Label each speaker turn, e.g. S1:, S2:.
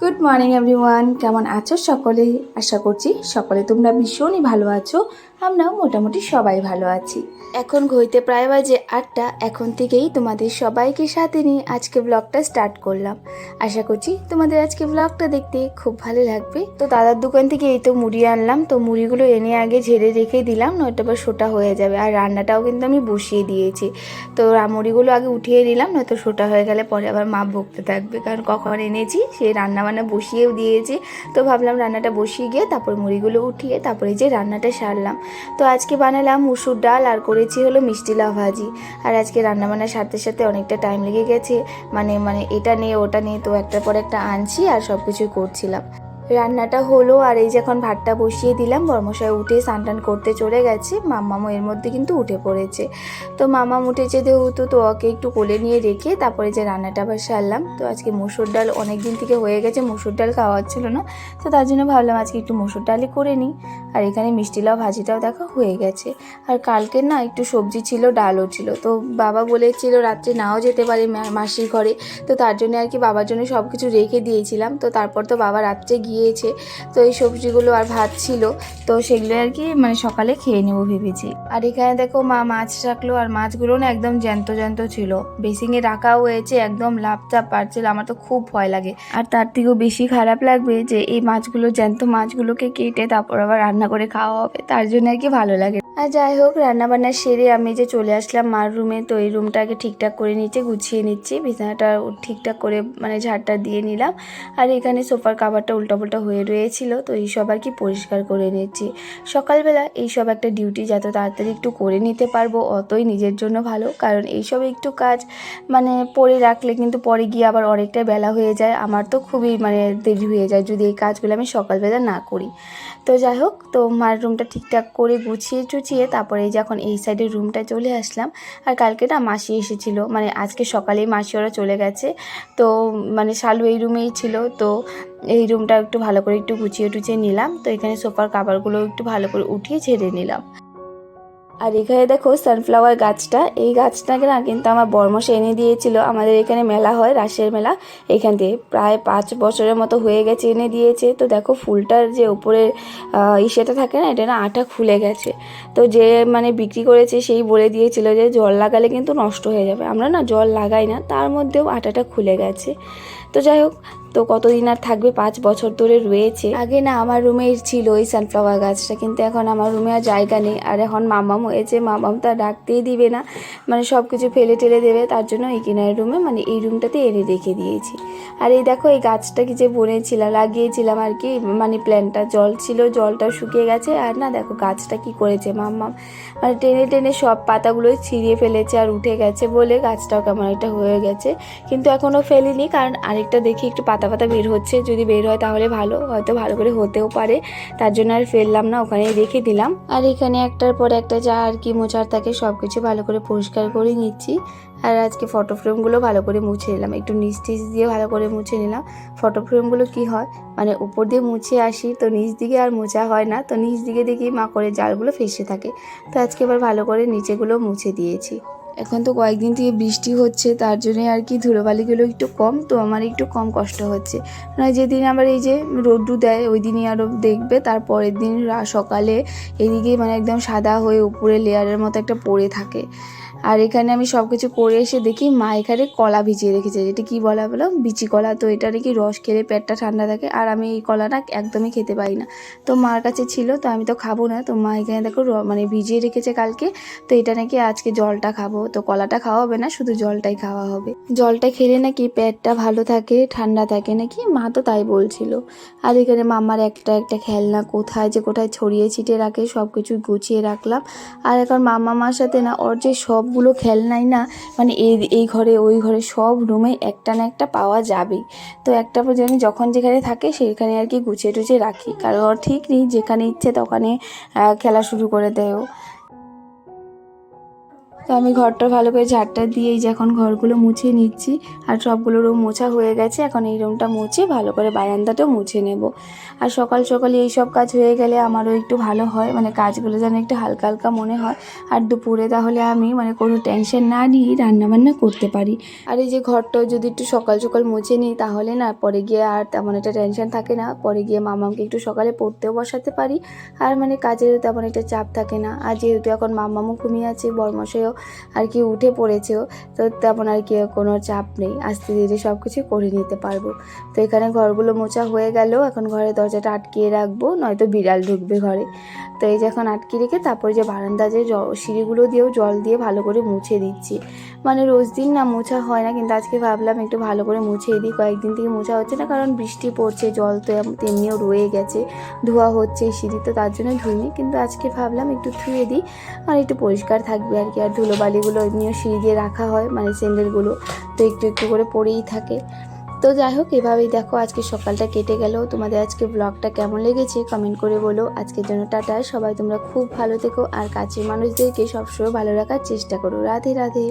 S1: Good morning everyone, কেমন আছো সকলে? আশা করছি সকলে তোমরা ভীষণই ভালো আছো। আমরাও মোটামুটি সবাই ভালো আছি। এখন ঘড়িতে প্রায় বাজে 8টা। এখন থেকেই তোমাদের সবাইকে সাথে নিয়ে আজকে ব্লগটা স্টার্ট করলাম। আশা করছি তোমাদের আজকে ব্লগটা দেখতে খুব ভালো লাগবে। তো দাদার দোকান থেকে এই তো মুড়ি আনলাম, তো মুড়িগুলো এনে আগে ঝেড়ে রেখে দিলাম, নয়তো বা সোটা হয়ে যাবে। আর রান্নাটাও কিন্তু আমি বসিয়ে দিয়েছি, তো মুড়িগুলো আগে উঠিয়ে নিলাম, নয়তো সোটা হয়ে গেলে পরে আবার মা বকতে থাকবে, কারণ কখন এনেছি সেই রান্না বান্না বসিয়েও দিয়েছি। তো ভাবলাম রান্নাটা বসিয়ে গিয়ে তারপর মুড়িগুলো উঠিয়ে তারপরে যে রান্নাটা সারলাম। তো আজকে বানালাম মুসুর ডাল আর করেছি হলো মিষ্টি লাউ ভাজি। আর আজকে রান্নাবান্নার সাথে সাথে অনেকটা টাইম লেগে গেছে, মানে এটা নিয়ে ওটা নিয়ে, তো একটার পর একটা আনছি আর সব কিছুই করছিলাম। রান্নাটা হলো আর এই যে এখন ভাতটা বসিয়ে দিলাম। বর্মশাই উঠে স্নান টান করতে চলে গেছে, মাম্মামও এর মধ্যে কিন্তু উঠে পড়েছে। তো মাম্মাম উঠেছে যেহেতু, তো ওকে একটু কোলে নিয়ে রেখে তারপরে যে রান্নাটা আবার সারলাম। তো আজকে মসুর ডাল অনেক দিন থেকে হয়ে গেছে, মসুর ডাল খাওয়া হচ্ছিল না, তো তার জন্য ভাবলাম আজকে একটু মসুর ডালই করে নিই। আর এখানে মিষ্টি লাউ ভাজিটাও দেখা হয়ে গেছে। আর কালকে না একটু সবজি ছিল, ডালও ছিল, তো বাবা বলেছিল রাত্রে নাও যেতে পারে মাসির ঘরে, তো তার জন্য আর কি বাবার জন্য সব কিছু রেখে দিয়েছিলাম। তো তারপর তো বাবা রাত্রে গিয়েছে, তো এই সবজিগুলো আর ভাত ছিল, তো সেগুলো আর কি মানে সকালে খেয়ে নেবো ভেবেছি। আর এখানে দেখো মা মাছ রাখলো, আর মাছগুলো না একদম জ্যান্ত জ্যান্ত ছিল, বেসিংয়ে রাখাও হয়েছে, একদম লাফচাপ পারছিল। আমার তো খুব ভয় লাগে, আর তার থেকেও বেশি খারাপ লাগবে যে এই মাছগুলো, জ্যান্ত মাছগুলোকে কেটে তারপর আবার রান্না করে খাওয়া হবে, তার জন্য আর কি ভালো লাগে। আর যাই হোক, রান্নাবান্না সেরে আমি যে চলে আসলাম মার রুমে, তো এই রুমটাকে ঠিকঠাক করে নিচ্ছে, গুছিয়ে নিচ্ছি, বিছানাটা ঠিকঠাক করে মানে ঝাড়টা দিয়ে নিলাম। আর এখানে সোফার কাভারটা উল্টাপাল্টা হয়ে রয়েছিল, তো এইসব আর কি পরিষ্কার করে নিচ্ছি। সকালবেলা এইসব একটা ডিউটি, যত তাড়াতাড়ি একটু করে নিতে পারবো অতই নিজের জন্য ভালো, কারণ এইসব একটু কাজ মানে পরে রাখলে কিন্তু পরে গিয়ে আবার অনেকটাই বেলা হয়ে যায়। আমার তো খুবই মানে দেরি হয়ে যায় যদি এই কাজগুলো আমি সকালবেলা না করি। তো যাই হোক, তো মার রুমটা ঠিকঠাক করে গুছিয়ে টুছিয়ে তারপরে যখন এই সাইডের রুমটা চলে আসলাম। আর কালকে না মাসি এসেছিলো, মানে আজকে সকালেই মাসি ওরা চলে গেছে, তো মানে শালু এই রুমেই ছিল। তো এই রুমটা একটু ভালো করে একটু গুছিয়ে টুছিয়ে নিলাম। তো এখানে সোফার কাভারগুলো একটু ভালো করে উঠিয়ে ঝেড়ে নিলাম। আর এখানে দেখো সানফ্লাওয়ার গাছটা, এই গাছটাকে না কিন্তু আমার বর্মশাই এনে দিয়েছিল। আমাদের এখানে মেলা হয়, রাসের মেলা, এখান থেকে প্রায় 5 বছরের মতো হয়ে গেছে এনে দিয়েছে। তো দেখো ফুলটার যে উপরের ইসেটা থাকে না, এটা না আঠা খুলে গেছে। তো যে মানে বিক্রি করেছে সেই বলে দিয়েছিল যে জল লাগালে কিন্তু নষ্ট হয়ে যাবে। আমরা না জল লাগাই না, তার মধ্যেও আঠাটা খুলে গেছে। তো যাই হোক, তো কতদিন আর থাকবে, 5 বছর ধরে রয়েছে। আগে না আমার রুমে ছিল ওই সানফ্লাওয়ার গাছটা, কিন্তু এখন আমার রুমে আর জায়গা নেই। আর এখন মামাম হয়েছে, মামাম তো আর ডাকতেই দিবে না, মানে সব কিছু ফেলে টেলে দেবে, তার জন্য এই কিনারের রুমে মানে এই রুমটাতে এনে রেখে দিয়েছি। আর এই দেখো এই গাছটাকে যে বনেছিলাম, লাগিয়েছিলাম আর কি, মানি প্ল্যান্টটা, জল ছিল, জলটাও শুকিয়ে গেছে। আর না দেখো গাছটা কি করেছে মাম্মাম, মানে টেনে টেনে সব পাতাগুলোই ছিঁড়িয়ে ফেলেছে, আর উঠে গেছে বলে গাছটাও কেমন একটা হয়ে গেছে। কিন্তু এখনও ফেলিনি, কারণ আরেকটা দেখি একটু পাতা পাতা বের হচ্ছে, যদি বের হয় তাহলে ভালো, হয়তো ভালো করে হতেও পারে, তার জন্য আর ফেললাম না, ওখানেই রেখে দিলাম। আর এখানে একটার পর একটা যা আর কি মোছার থাকে সব কিছু ভালো করে পরিষ্কার করে নিচ্ছি। আর আজকে ফটো ফ্রেমগুলো ভালো করে মুছে নিলাম, একটু নিচ টিচ দিয়ে ভালো করে মুছে নিলাম। ফটো ফ্রেমগুলো কি হয়, মানে উপর দিয়ে মুছে আসি, তো নিচ দিকে আর মোছা হয় না, তো নিচ দিকে দেখি মা করে জালগুলো ফেসে থাকে, তো আজকে এবার ভালো করে নিচেগুলো মুছে দিয়েছি। এখন তো কয়েকদিন থেকে বৃষ্টি হচ্ছে, তার জন্য আর কি ধুলোবালিগুলো একটু কম, তো আমার একটু কম কষ্ট হচ্ছে। মানে যেদিন আবার এই যে রোদ্দু দেয় ওই দিনই আরও দেখবে, তারপরের দিন সকালে এদিকে মানে একদম সাদা হয়ে উপরে লেয়ারের মতো একটা পড়ে থাকে। আর এখানে আমি সব কিছু করে এসে দেখি মা এখানে কলা ভিজিয়ে রেখেছে, যেটা কি বলা বলো, বিচি কলা। তো এটা নাকি রস খেলে পেটটা ঠান্ডা থাকে, আর আমি এই কলাটা একদমই খেতে পারি না, তো মার কাছে ছিল, তো আমি তো খাবো না। তো মা এখানে দেখো মানে ভিজিয়ে রেখেছে কালকে, তো এটা নাকি আজকে জলটা খাবো, তো কলাটা খাওয়া হবে না, শুধু জলটাই খাওয়া হবে। জলটা খেলে নাকি পেটটা ভালো থাকে, ঠান্ডা থাকে নাকি, মা তো তাই বলছিল। আর এখানে মামার একটা একটা খেলনা কোথায় যে কোথায় ছড়িয়ে ছিটিয়ে রাখে, সব কিছু গুছিয়ে রাখলাম। আর এখন মামার সাথে না ওর যে সবগুলো খেলনাই না, মানে এই ঘরে ওই ঘরে সব রুমে একটা না একটা পাওয়া যাবেই। তো একটা পর্যন্ত যখন যেখানে থাকে সেখানে আর কি গুছিয়ে টুছিয়ে রাখি, কারণ ওর ঠিক নেই, যেখানে ইচ্ছে তখানে খেলা শুরু করে দেয় ও। তো আমি ঘরটা ভালো করে ঝাড়টা দিয়েই যে এখন ঘরগুলো মুছে নিচ্ছি। আর সবগুলো রুম মোছা হয়ে গেছে, এখন এই রুমটা মুছে ভালো করে বারান্দাটাও মুছে নেব। আর সকাল সকাল এই সব কাজ হয়ে গেলে আমারও একটু ভালো হয়, মানে কাজগুলো যেন একটু হালকা হালকা মনে হয়। আর দুপুরে তাহলে আমি মানে কোনো টেনশন না নিয়েই রান্নাবান্না করতে পারি। আর এই যে ঘরটাও যদি একটু সকাল সকাল মুছে নিই তাহলে না পরে গিয়ে আর তেমন একটা টেনশন থাকে না। পরে গিয়ে মামাকে একটু সকালে পড়তেও বসাতে পারি, আর মানে কাজেরও তেমন একটা চাপ থাকে না। আর যেহেতু এখন মামামও ঘুমিয়ে আছে, বরমশাইও আর কি উঠে পড়েছেও, তো তেমন আর কি কোনো চাপ নেই, আস্তে ধীরে সব কিছু করে নিতে পারবো। তো এখানে ঘরগুলো মোছা হয়ে গেল, এখন ঘরের দরজাটা আটকিয়ে রাখবো, নয়তো বিড়াল ঢুকবে ঘরে। তো এই যে এখন আটকে রেখে তারপরে যে বারান্দা যে সিঁড়িগুলো দিয়েও জল দিয়ে ভালো করে মুছে দিচ্ছি। মানে রোজ দিন না মোছা হয় না, কিন্তু আজকে ভাবলাম একটু ভালো করে মুছেই দিই। কয়েকদিন থেকে মোছা হচ্ছে না, কারণ বৃষ্টি পড়ছে, জল তো তেমনিও রয়ে গেছে, ধোয়া হচ্ছে এই সিঁড়ি, তো তার জন্য ধুইনি। কিন্তু আজকে ভাবলাম একটু ধুয়ে দিই, আর একটু পরিষ্কার থাকবে আর কি। আর ধুলোবালিগুলো এমনিও সিঁড়ি দিয়ে রাখা হয়, মানে স্যান্ডেলগুলো তো একটু একটু করে পড়েই থাকে। তো যাই হোক, এভাবেই দেখো আজকে সকালটা কেটে গেল। তোমাদের আজকে ব্লগটা কেমন লেগেছে কমেন্ট করে বলো। আজকের জন্য টাটা, সবাই তোমরা খুব ভালো থেকো, আর কাছের মানুষদেরকে সবসময় ভালো রাখার চেষ্টা করো। রাধে রাধে।